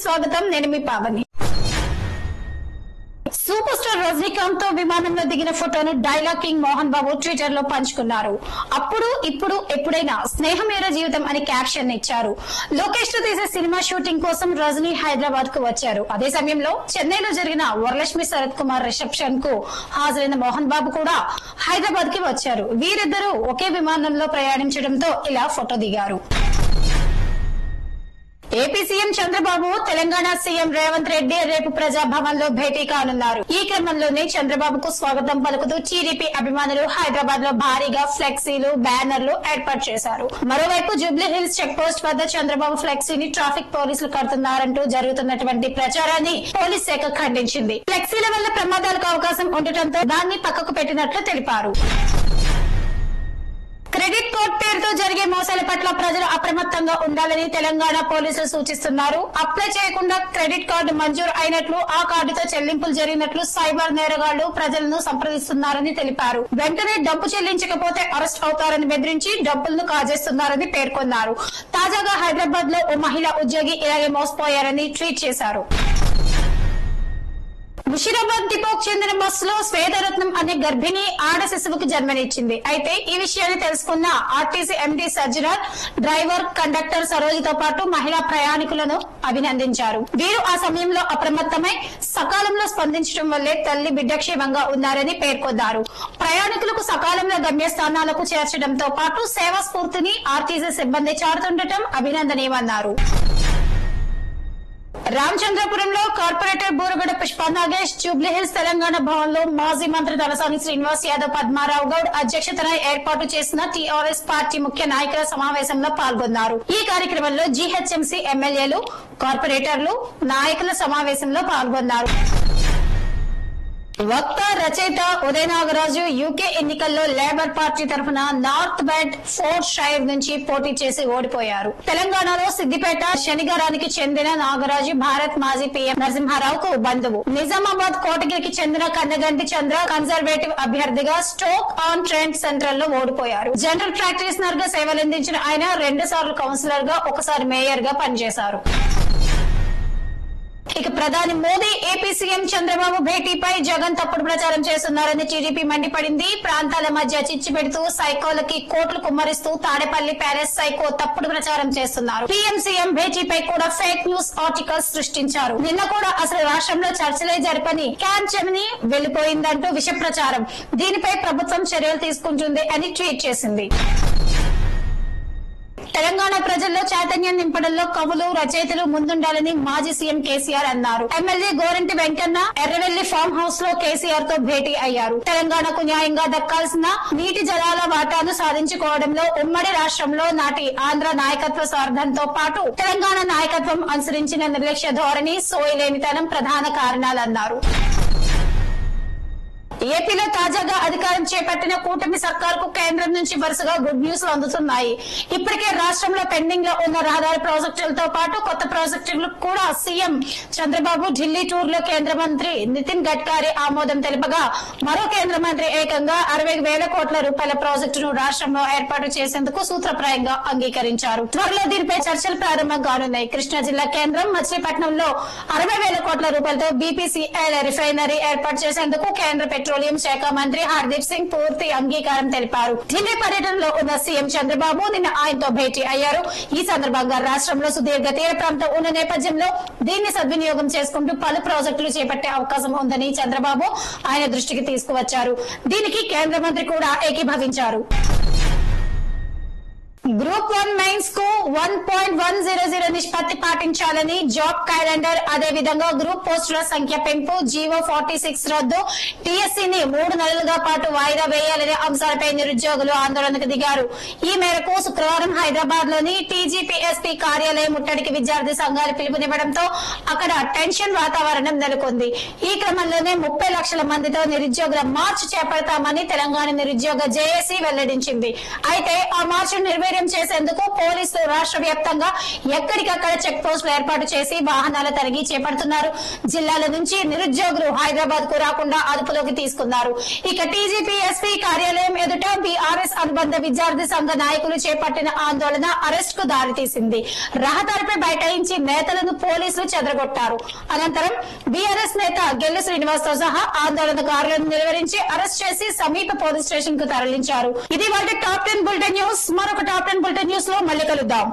స్వాగతం. నేను మీ Pavani. Super star Rajinikanth తో విమానంలో దిగిన ఫోటోను dialogue king Mohan Babu Twitter లో పంచుకున్నారు. అప్పుడు ఇప్పుడు ఎప్పుడైనా స్నేహమేర జీవితం అని క్యాప్షన్ ఇచ్చారు. లోకేష్ తో తీసే సినిమా షూటింగ్ కోసం రజనీ హైదరాబాద్ కు వచ్చారు. అదే సమయంలో చెన్నైలో జరిగిన వరలక్ష్మి శరత్ కుమార్ రిసెప్షన్ కు హాజరైన మోహన్ బాబు కూడా హైదరాబాద్ కి వచ్చారు. వీరిద్దరూ ఒకే విమానంలో ప్రయాణించడంతో ఇలా ఫోటో దిగారు. AP CM Chandrababu Telangana CM Revanth Reddy రేపు ప్రజాభవన్ లో భేటీ కానున్నారు. ఈ క్రమంలోనే చంద్రబాబుకు స్వాగతం పలుకుతూ టీడీపీ అభిమానులు హైదరాబాద్ లో భారీగా ఫ్లెక్సీలు, బ్యానర్లు ఏర్పాటు చేశారు. మరోవైపు జూబ్లీ హిల్స్ చెక్ పోస్ట్ వద్ద చంద్రబాబు ఫ్లెక్సీని ట్రాఫిక్ పోలీసులు కడుతున్నారంటూ జరుగుతున్నటువంటి ప్రచారాన్ని పోలీస్ శాఖ ఖండించింది. ఫ్లెక్సీల వల్ల ప్రమాదాలకు అవకాశం ఉండటంతో దాన్ని పక్కకు పెట్టినట్లు తెలిపారు. క్రెడిట్ కార్డ్ పేరుతో జరిగే మోసాల పట్ల ప్రజలు అప్రమత్తంగా ఉండాలని తెలంగాణ పోలీసులు సూచిస్తున్నారు. అప్లై చేయకుండా క్రెడిట్ కార్డు మంజూరు అయినట్లు, ఆ కార్డుతో చెల్లింపులు జరిగినట్లు సైబర్ నేరగాళ్లు ప్రజలను సంప్రదిస్తున్నారని తెలిపారు. వెంటనే డబ్బు చెల్లించకపోతే అరెస్ట్ అవుతారని బెదిరించి డబ్బులను కాజేస్తున్నారని పేర్కొన్నారు. తాజాగా హైదరాబాద్ లో ఓ మహిళా ఉద్యోగి ఇలాగే మోసపోయారని ట్వీట్ చేశారు. ముషీరాబాద్ డిపోకు చెందిన బస్సులో శ్వేతరత్నం అనే గర్భిణి ఆడ శిశువుకు జన్మనిచ్చింది. అయితే ఈ విషయాన్ని తెలుసుకున్న RTC MD Sajjanar driver, conductor సరోజితో పాటు మహిళా ప్రయాణికులను అభినందించారు. వీరు ఆ సమయంలో అప్రమత్తమై సకాలంలో స్పందించడం వల్లే తల్లి బిడ్డ క్షేమంగా ఉన్నారని పేర్కొన్నారు. ప్రయాణికులకు సకాలంలో గమ్యస్థానాలకు చేర్చడంతో పాటు సేవా స్ఫూర్తిని ఆర్టీసీ సిబ్బంది చాటుతుండటం అభినందనీయమన్నారు. రామచంద్రపురంలో కార్పొరేటర్ బూరగడ పుష్ప నాగేష్ జూబ్లీహిల్స్ తెలంగాణ భవన్ లో మాజీ మంత్రి తలసాని శ్రీనివాస్ యాదవ్, పద్మారావు గౌడ్ అధ్యక్షతన ఏర్పాటు చేసిన టీఆర్ఎస్ పార్టీ ముఖ్య నాయకుల సమావేశంలో పాల్గొన్నారు. ఈ కార్యక్రమంలో జీహెచ్ఎంసీ ఎమ్మెల్యేలు, కార్పొరేటర్లు, నాయకుల సమావేశంలో పాల్గొన్నారు. వక్త, రచయిత ఉదయ నాగరాజు యూకే ఎన్నికల్లో లేబర్ పార్టీ తరఫున నార్త్ బెడ్ ఫోర్డ్ షైర్ నుంచి పోటీ చేసి ఓడిపోయారు. తెలంగాణలో సిద్దిపేట శనిగారానికి చెందిన నాగరాజు భారత్ మాజీ పీఎం నరసింహారావుకు బంధువు. నిజామాబాద్ కోటగిరికి చెందిన కన్నగంటి చంద్ర కన్జర్వేటివ్ అభ్యర్థిగా స్టోక్ ఆన్ ట్రెంట్ సెంట్రల్ లో ఓడిపోయారు. జనరల్ ప్రాక్టీషనర్ గా సేవలందించిన ఆయన 2 సార్లు కౌన్సిలర్ గా, 1 సారి మేయర్ గా పనిచేశారు. ఇక ప్రధాని మోదీ ఏపీ సీఎం చంద్రబాబు భేటీపై జగన్ తప్పుడు ప్రచారం చేస్తున్నారని టీడీపీ మండిపడింది. ప్రాంతాల మధ్య చిచ్చు పెడుతూ సైకోలకి కోట్లు కుమ్మరిస్తూ తాడేపల్లి ప్యాలెస్ సైకో తప్పుడు ప్రచారం చేస్తున్నారు. పీఎం సీఎం భేటీపై కూడా ఫేక్ న్యూస్ ఆర్టికల్స్ సృష్టించారు. నిన్న కూడా అసలు రాష్ట్రంలో చర్చలే జరపని క్యాంప్ జమిని వెళ్లిపోయిందంటూ విష ప్రచారం. దీనిపై ప్రభుత్వం చర్యలు తీసుకుంటుంది అని ట్వీట్ చేసింది. తెలంగాణ ప్రజల్లో చైతన్యం నింపడంలో కవులు, రచయితలు ముందుండాలని మాజీ సీఎం కేసీఆర్ అన్నారు. MLA Goranti Venkanna Erravelli farm house లో కేసీఆర్ తో భేటీ అయ్యారు. తెలంగాణకు న్యాయంగా దక్కాల్సిన నీటి జలాల వాటాను సాధించుకోవడంలో ఉమ్మడి రాష్ట్రంలో నాటి ఆంధ్ర నాయకత్వ స్వార్థంతో పాటు తెలంగాణ నాయకత్వం అనుసరించిన నిర్లక్ష్య ధోరణి, సోయలేనితనం ప్రధాన కారణాలన్నారు. ఏపీలో తాజాగా అధికారం చేపట్టిన కూటమి సర్కారుకు కేంద్రం నుంచి వరుసగా గుడ్ న్యూస్ అందుతున్నాయి. ఇప్పటికే రాష్ట్రంలో పెండింగ్ లో ఉన్న రహదారి ప్రాజెక్టులతో పాటు కొత్త ప్రాజెక్టులకు కూడా సీఎం చంద్రబాబు ఢిల్లీ టూర్ లో కేంద్ర మంత్రి నితిన్ గడ్కరీ ఆమోదం తెలుపగా, మరో కేంద్ర మంత్రి ఏకంగా 60,000 కోట్ల రూపాయల ప్రాజెక్టును రాష్ట్రంలో ఏర్పాటు చేసేందుకు సూత్రప్రాయంగా అంగీకరించారు. త్వరలో దీనిపై చర్చలు ప్రారంభం కానున్నాయి. కృష్ణా జిల్లా కేంద్రం మచిలీపట్నంలో 60,000 కోట్ల రూపాయలతో బీపీసీఎల్ రిఫైనరీ ఏర్పాటు చేసేందుకు కేంద్ర పెట్రోలియం శాఖ మంత్రి హర్దీప్ సింగ్ పూర్తి అంగీకారం తెలిపారు. ఢిల్లీ పర్యటనలో ఉన్న సీఎం చంద్రబాబు నిన్న ఆయనతో భేటీ అయ్యారు. ఈ సందర్భంగా రాష్ట్రంలో సుదీర్ఘ తీర ప్రాంతం ఉన్న నేపథ్యంలో దీన్ని సద్వినియోగం చేసుకుంటూ పలు ప్రాజెక్టులు చేపట్టే అవకాశం ఉందని చంద్రబాబు ఆయన దృష్టికి తీసుకువచ్చారు. దీనికి కేంద్ర మంత్రి కూడా ఏకీభవించారు. గ్రూప్ 1 మెయిన్స్ కు 1.100 నిష్పత్తి పాటించాలని జాబ్ క్యాలెండర్, అదేవిధంగా గ్రూప్ పోస్టుల సంఖ్య పెంపు, జీవో 46 రద్దు, టీఎస్సీని 3 నెలలుగా పాటు వాయిదా వేయాలనే అంశాలపై నిరుద్యోగులు ఆందోళనకు దిగారు. ఈ మేరకు శుక్రవారం హైదరాబాద్ లోని టీజీపీఎస్పీ కార్యాలయం ముట్టడికి విద్యార్థి సంఘాలు పిలుపునివ్వడంతో అక్కడ టెన్షన్ వాతావరణం నెలకొంది. ఈ క్రమంలోనే 30 లక్షల మందితో నిరుద్యోగుల మార్చ్ చేపడతామని తెలంగాణ నిరుద్యోగ జేఏసీ వెల్లడించింది. అయితే ఆ మార్చ్ నిర్వీర్యం చేసేందుకు పోలీసులు రాష్ట్ర వ్యాప్తంగా ఎక్కడికక్కడ చెక్ పోస్టులు ఏర్పాటు చేసి వాహనాల తనిఖీ చేపడుతున్నారు. జిల్లాల నుంచి నిరుద్యోగులు హైదరాబాద్ కు రాకుండా అదుపులోకి తీసుకున్నారు. ఇక టీజీపీ ఎస్పీ కార్యాలయం ఎదుట బీఆర్ఎస్ అనుబంధ విద్యార్థి సంఘ నాయకులు చేపట్టిన ఆందోళన అరెస్ట్ కు దారితీసింది. రహదారిపై బైఠాయించి నేతలను పోలీసులు చెదరగొట్టారు. అనంతరం బీఆర్ఎస్ నేత గెల్లు శ్రీనివాస్ తో సహా ఆందోళనకారులను నిలువరించి అరెస్ట్ చేసి సమీప పోలీస్ స్టేషన్ కు తరలించారు. ఇది వాళ్ళ టాప్ 10 బులెటిన్ న్యూస్. మరొక టాప్ 10 బులెటిన్ న్యూస్ లో మళ్ళీ కలుద్దాం.